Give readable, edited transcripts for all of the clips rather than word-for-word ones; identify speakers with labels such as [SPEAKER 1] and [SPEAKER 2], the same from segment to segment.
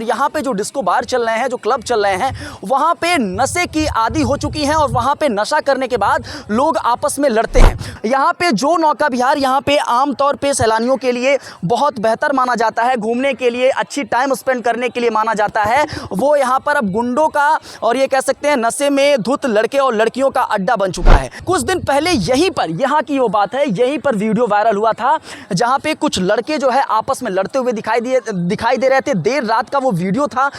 [SPEAKER 1] यहाँ पे जो डिस्को बार चल रहे हैं, जो क्लब चल रहे हैं, वहाँ पे नशे की आदी हो चुकी हैं और वहाँ पे नशा करने के बाद लोग आपस में लड़ते हैं। यहाँ पे जो नौका विहार यहाँ पे आमतौर पे सैलानियों के लिए बहुत बेहतर माना जाता है, घूमने के लिए, अच्छी टाइम स्पेंड करने के लिए माना जाता है, वो यहाँ पर अब गुंडों का और ये कह सकते हैं नशे में धुत लड़के और लड़कियों का अड्डा बन चुका है। कुछ दिन पहले यहीं पर, यहाँ की वो बात है, यहीं पर वीडियो वायरल हुआ था जहाँ पे कुछ लड़के जो है आपस में लड़ते हुए दिखाई दे रहे थे। देर रात का वो वीडियो था।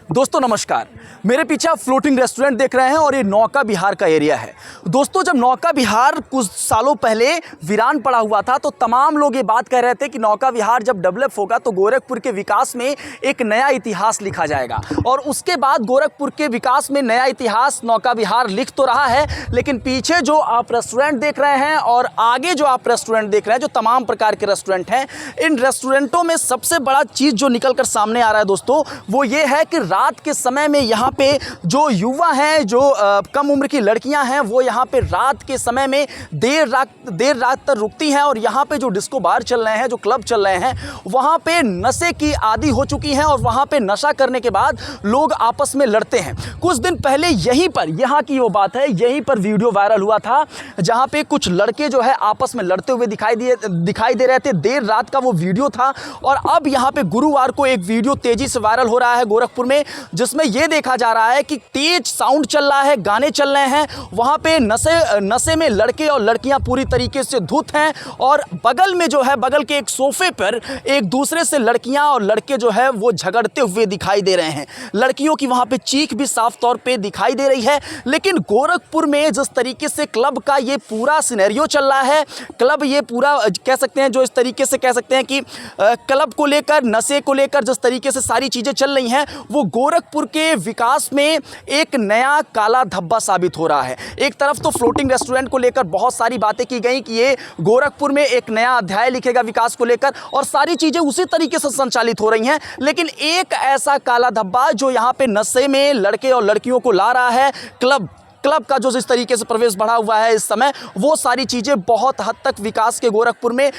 [SPEAKER 1] दोस्तों नमस्कार, मेरे पीछे आप फ्लोटिंग रेस्टोरेंट देख रहे हैं और ये नौका विहार का एरिया है। दोस्तों जब नौका विहार कुछ सालों पहले वीरान पड़ा हुआ था तो तमाम लोग ये बात कह रहे थे कि नौका विहार जब डेवलप होगा तो गोरखपुर के विकास में एक नया इतिहास लिखा जाएगा। और उसके बाद गोरखपुर के विकास में नया इतिहास नौका विहार लिख तो रहा है, लेकिन पीछे जो आप रेस्टोरेंट देख रहे हैं और आगे जो आप रेस्टोरेंट देख रहे हैं, जो तमाम प्रकार के रेस्टोरेंट हैं, इन रेस्टोरेंटों में सबसे बड़ा चीज़ जो निकल कर सामने आ रहा है दोस्तों, वो ये है कि रात के समय में यहाँ पे जो युवा हैं, जो कम उम्र की लड़कियां हैं, वो यहाँ पे रात के समय में देर रात तक रुकती हैं और यहाँ पे जो डिस्को बार चल रहे हैं, जो क्लब चल रहे हैं, वहाँ पे नशे की आदी हो चुकी हैं और वहाँ पे नशा करने के बाद लोग आपस में लड़ते हैं। कुछ दिन पहले यहीं पर, यहाँ की वो बात है, यहीं पर वीडियो वायरल हुआ था जहाँ पे कुछ लड़के जो है आपस में लड़ते हुए दिखाई दे रहे थे। देर रात का वो वीडियो था और अब यहाँ पे गुरुवार को एक वीडियो तेजी से वायरल हो रहा है गोरखपुर में, जिसमें यह देखा जा रहा है कि तेज साउंड चल रहा है, गाने चल रहे हैं, वहां पे नशे में लड़के और लड़कियां पूरी तरीके से धुत हैं और बगल में जो है, बगल के एक सोफे पर एक दूसरे से लड़कियां और लड़के जो है वो झगड़ते हुए दिखाई दे रहे हैं। लड़कियों की वहां पे चीख भी साफ तौर पे दिखाई दे रही है। लेकिन गोरखपुर में जिस तरीके से क्लब का ये पूरा सिनेरियो चल रहा है, क्लब ये पूरा कह सकते हैं, जो इस तरीके से कह सकते हैं कि क्लब को लेकर, नशे को लेकर जिस तरीके से सारी चीजें चल रही हैं, वो गोरखपुर के विकास में एक नया काला धब्बा साबित हो रहा है। एक तरफ तो फ्लोटिंग रेस्टोरेंट को लेकर बहुत सारी बातें की गई कि ये गोरखपुर में एक नया अध्याय लिखेगा विकास को लेकर और सारी चीजें उसी तरीके से संचालित हो रही हैं। लेकिन एक ऐसा काला धब्बा जो यहां पे नशे में लड़के और लड़कियों को ला रहा है, क्लब का जो जिस तरीके से प्रवेश बढ़ा हुआ है इस समय, वो सारी चीजें बहुत हद तक विकास के गोरखपुर में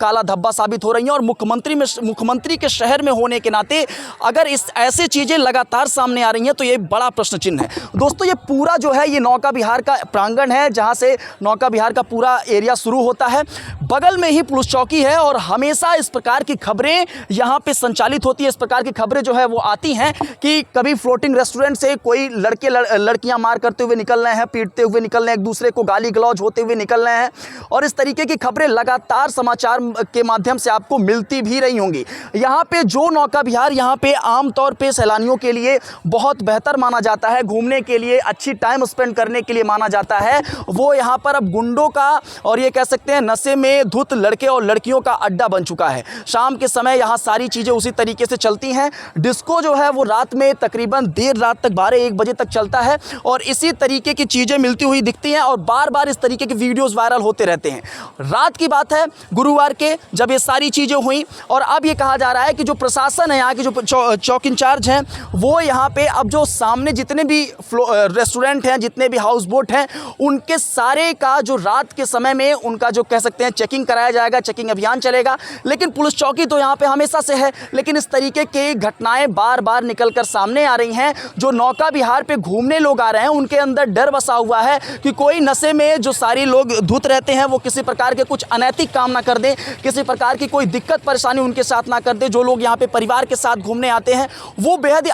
[SPEAKER 1] काला धब्बा साबित हो रही हैं। और मुख्यमंत्री के शहर में होने के नाते अगर इस ऐसे चीजें लगातार सामने आ रही हैं तो ये बड़ा प्रश्न चिन्ह है। दोस्तों ये पूरा जो है, ये नौका विहार का प्रांगण है जहां से नौका विहार का पूरा एरिया शुरू होता है। बगल में ही पुलिस चौकी है और हमेशा इस प्रकार की खबरें यहां पे संचालित होती है। इस प्रकार की खबरें जो है वो आती हैं कि कभी फ्लोटिंग रेस्टोरेंट से कोई लड़कियां मार करते हुए निकल रहे हैं, पीटते हुए निकल रहे हैं, एक दूसरे को गाली गलौज होते हुए निकल रहे हैं और इस तरीके की खबरें लगातार समाचार के माध्यम से आपको मिलती भी रही होंगी। यहाँ पे जो नौका विहार यहाँ पे आमतौर पे सैलानियों के लिए बहुत बेहतर माना जाता है, घूमने के लिए, अच्छी टाइम स्पेंड करने के लिए माना जाता है, वो यहाँ पर अब गुंडों का और ये कह सकते हैं नशे में धुत लड़के और लड़कियों का अड्डा बन चुका है। शाम के समय यहाँ सारी चीजें उसी तरीके से चलती हैं। डिस्को जो है वो रात में तकरीबन देर रात तक 12-1 बजे तक चलता है और इसी तरीके की चीजें मिलती हुई दिखती हैं और बार बार इस तरीके के वीडियोस वायरल होते रहते हैं। रात की बात है गुरुवार के, जब ये सारी चीजें हुई और अब ये कहा जा रहा है कि जो प्रशासन है, यहाँ के जो चौक इंचार्ज हैं, वो यहाँ पे अब जो सामने जितने भी रेस्टोरेंट हैं, जितने भी हाउस बोट हैं, उनके सारे का जो रात के समय में उनका जो कह सकते हैं चेकिंग कराया जाएगा, चेकिंग अभियान चलेगा। लेकिन पुलिस चौकी तो यहाँ पे हमेशा से है, लेकिन इस तरीके की घटनाएं बार बार निकल कर सामने आ रही हैं। जो नौका विहार पे घूमने लोग आ रहे हैं उनके अंदर डर बसा हुआ है कि कोई नशे में जो सारी लोग धुत रहते हैं वो किसी प्रकार के कुछ अनैतिक काम ना कर दें, किसी प्रकार की कोई दिक्कत परेशानी उनके साथ ना कर दे। जो लोग यहाँ पे परिवार के साथ घूमने आते हैं वो बेहद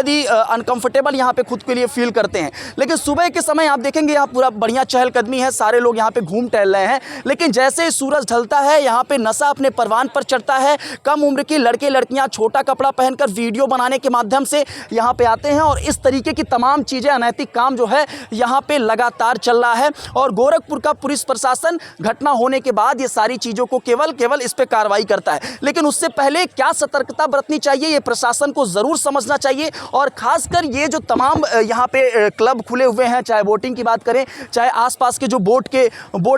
[SPEAKER 1] ही अनकंफर्टेबल यहाँ पे खुद के लिए फील करते हैं। लेकिन सुबह के समय आप देखेंगे यहाँ पूरा बढ़िया चहलकदमी है, सारे लोग यहाँ पे घूम टहल रहे हैं। लेकिन जैसे ही सूरज ढलता है यहाँ पे नशा अपने परवान पर चढ़ता है। कम उम्र की लड़के लड़कियाँ छोटा कपड़ा पहनकर वीडियो बनाने के माध्यम से यहाँ पे आते हैं और इस तरीके की तमाम चीजें, अनैतिक काम जो है यहाँ पे लगातार चल रहा है। और गोरखपुर का पुलिस प्रशासन घटना होने के बाद ये सारी चीजों को केवल इस पे कार्रवाई करता है। लेकिन उससे पहले क्या सतर्कता बरतनी चाहिए, ये प्रशासन को जरूर समझना चाहिए। और खासकर ये जो तमाम यहाँ पे क्लब खुले हुए हैं, चाहे बोटिंग की बात करें, चाहे आसपास के जो बोट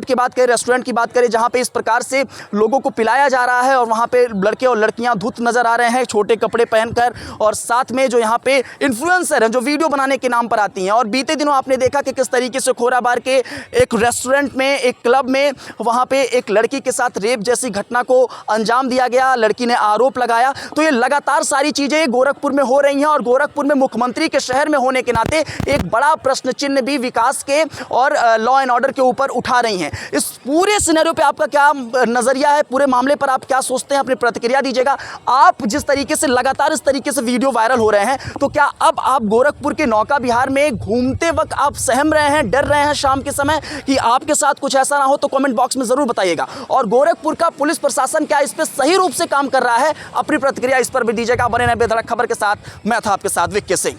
[SPEAKER 1] की बात करें, रेस्टोरेंट की बात करें, जहाँ पे इस प्रकार से लोगों को पिलाया जा रहा है और वहाँ पे लड़के और लड़कियाँ धुत नजर आ रहे हैं छोटे कपड़े पहनकर, और साथ में जो यहाँ पे इन्फ्लुएंसर हैं जो वीडियो बनाने के नाम पर आती हैं, हैं। और बीते दिनों आपने देखा कि किस तरीके से खोराबार के एक रेस्टोरेंट में, एक क्लब में, वहाँ पे एक लड़की के साथ रेप जैसी घटना को अंजाम दिया गया, लड़की ने आरोप लगाया। तो ये लगातार सारी चीज़ें गोरखपुर में हो रही हैं और गोरखपुर में मुख्यमंत्री के शहर में होने के नाते एक बड़ा प्रश्न चिन्ह भी विकास के और लॉ एंड ऑर्डर के ऊपर उठा रही हैं। इस पूरे सिनेरियो पे आपका क्या नज़रिया है, पूरे मामले पर आप क्या सोचते हैं, अपनी प्रतिक्रिया दीजिएगा। आप जिस तरीके से लगातार इस तरीके से वीडियो वायरल हो रहे हैं, तो क्या अब आप गोरखपुर के नौका विहार में घूमते वक्त आप सहम रहे हैं, डर रहे हैं शाम के समय कि आपके साथ कुछ ऐसा ना हो? तो कमेंट बॉक्स में ज़रूर बताइएगा। और गोरखपुर का पुलिस प्रशासन क्या इस पर सही रूप से काम कर रहा है? अपनी प्रतिक्रिया इस पर भी दीजिएगा। बने रहें बेधड़क खबर के साथ। मैं था आपके साथ विक्की सिंह।